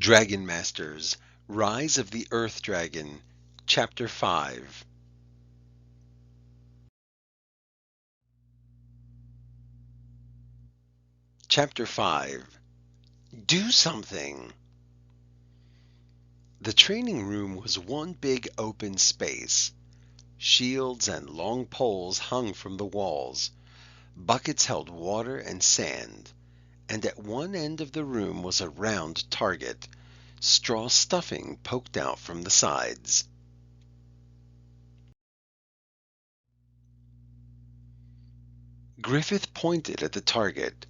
Dragon Masters, Rise of the Earth Dragon, Chapter 5. Chapter 5. Do something! The training room was one big open space. Shields and long poles hung from the walls. Buckets held water and sand, and at one end of the room was a round target. Straw stuffing poked out from the sides. Griffith pointed at the target.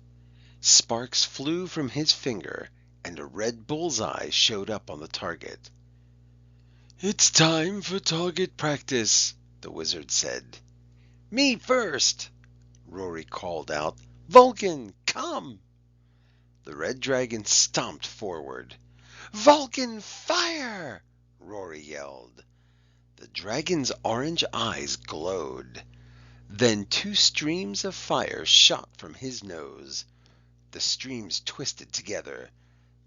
Sparks flew from his finger, and a red bullseye showed up on the target. "It's time for target practice," the wizard said. "Me first!" Rory called out. "Vulcan, come!" The red dragon stomped forward. "Vulcan, fire!" Rory yelled. The dragon's orange eyes glowed. Then two streams of fire shot from his nose. The streams twisted together.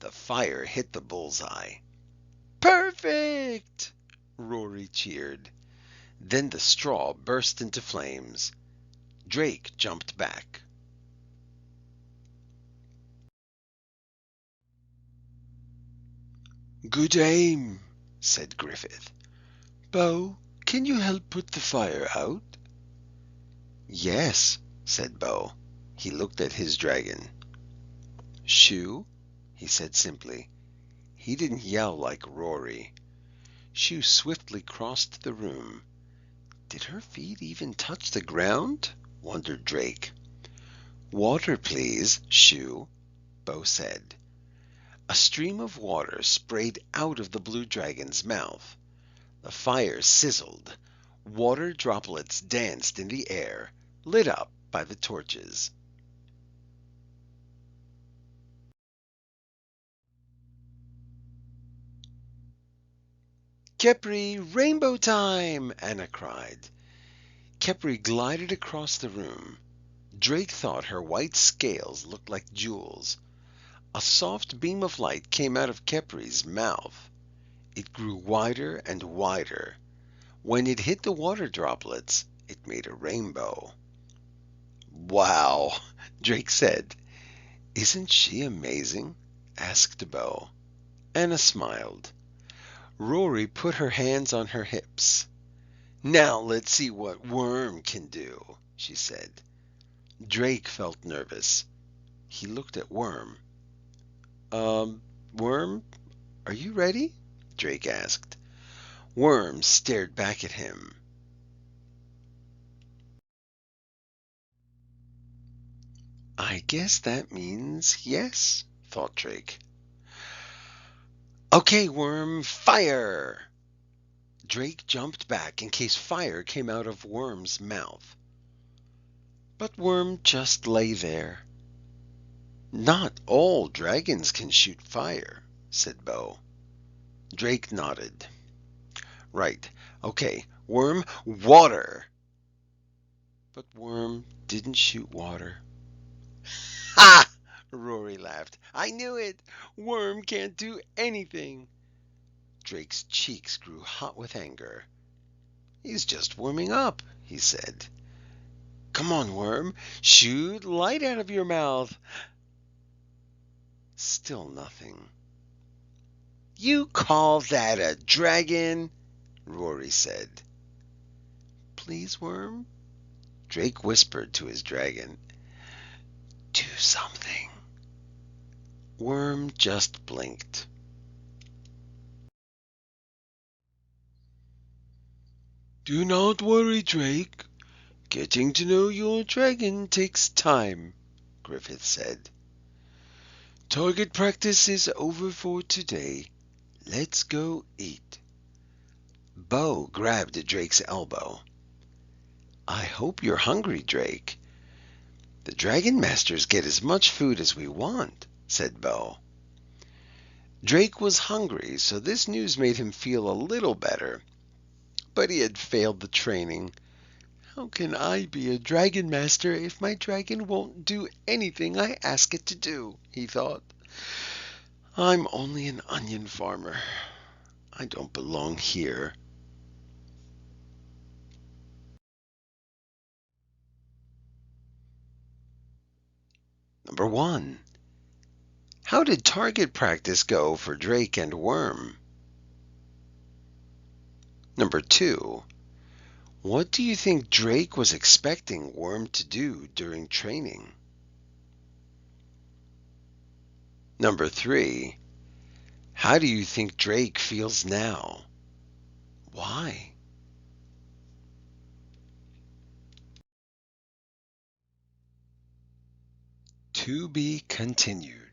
The fire hit the bullseye. "Perfect!" Rory cheered. Then the straw burst into flames. Drake jumped back. "Good aim," said Griffith. "Bo, can you help put the fire out?" "Yes," said Bo. He looked at his dragon. "Shoo," he said simply. He didn't yell like Rory. Shoo swiftly crossed the room. Did her feet even touch the ground? Wondered Drake. "Water, please, Shoo," Bo said. A stream of water sprayed out of the blue dragon's mouth. The fire sizzled. Water droplets danced in the air, lit up by the torches. "Khepri, rainbow time!" Anna cried. Khepri glided across the room. Drake thought her white scales looked like jewels. A soft beam of light came out of Khepri's mouth. It grew wider and wider. When it hit the water droplets, it made a rainbow. "Wow," Drake said. "Isn't she amazing?" asked Bo. Anna smiled. Rory put her hands on her hips. "Now let's see what Worm can do," she said. Drake felt nervous. He looked at Worm. Worm, are you ready?" Drake asked. Worm stared back at him. "I guess that means yes," thought Drake. "Okay, Worm, fire!" Drake jumped back in case fire came out of Worm's mouth. But Worm just lay there. "Not all dragons can shoot fire," said Bo. Drake nodded. "Right. Okay, Worm, water!" But Worm didn't shoot water. "Ha!" Rory laughed. "I knew it! Worm can't do anything!" Drake's cheeks grew hot with anger. "He's just warming up," he said. "Come on, Worm, shoot light out of your mouth." Still nothing. "You call that a dragon?" Rory said. "Please, Worm," Drake whispered to his dragon. "Do something." Worm just blinked. "Do not worry, Drake. Getting to know your dragon takes time," Griffith said. "Target practice is over for today. Let's go eat." Bo grabbed Drake's elbow. "I hope you're hungry, Drake." "The Dragon Masters get as much food as we want," said Bo. Drake was hungry, so this news made him feel a little better. But he had failed the training. "How can I be a Dragon Master if my dragon won't do anything I ask it to do?" he thought. I'm only an onion farmer. I don't belong here. Number 1. How did target practice go for Drake and Worm? Number 2. What do you think Drake was expecting Worm to do during training? Number 3. How do you think Drake feels now? Why? To be continued.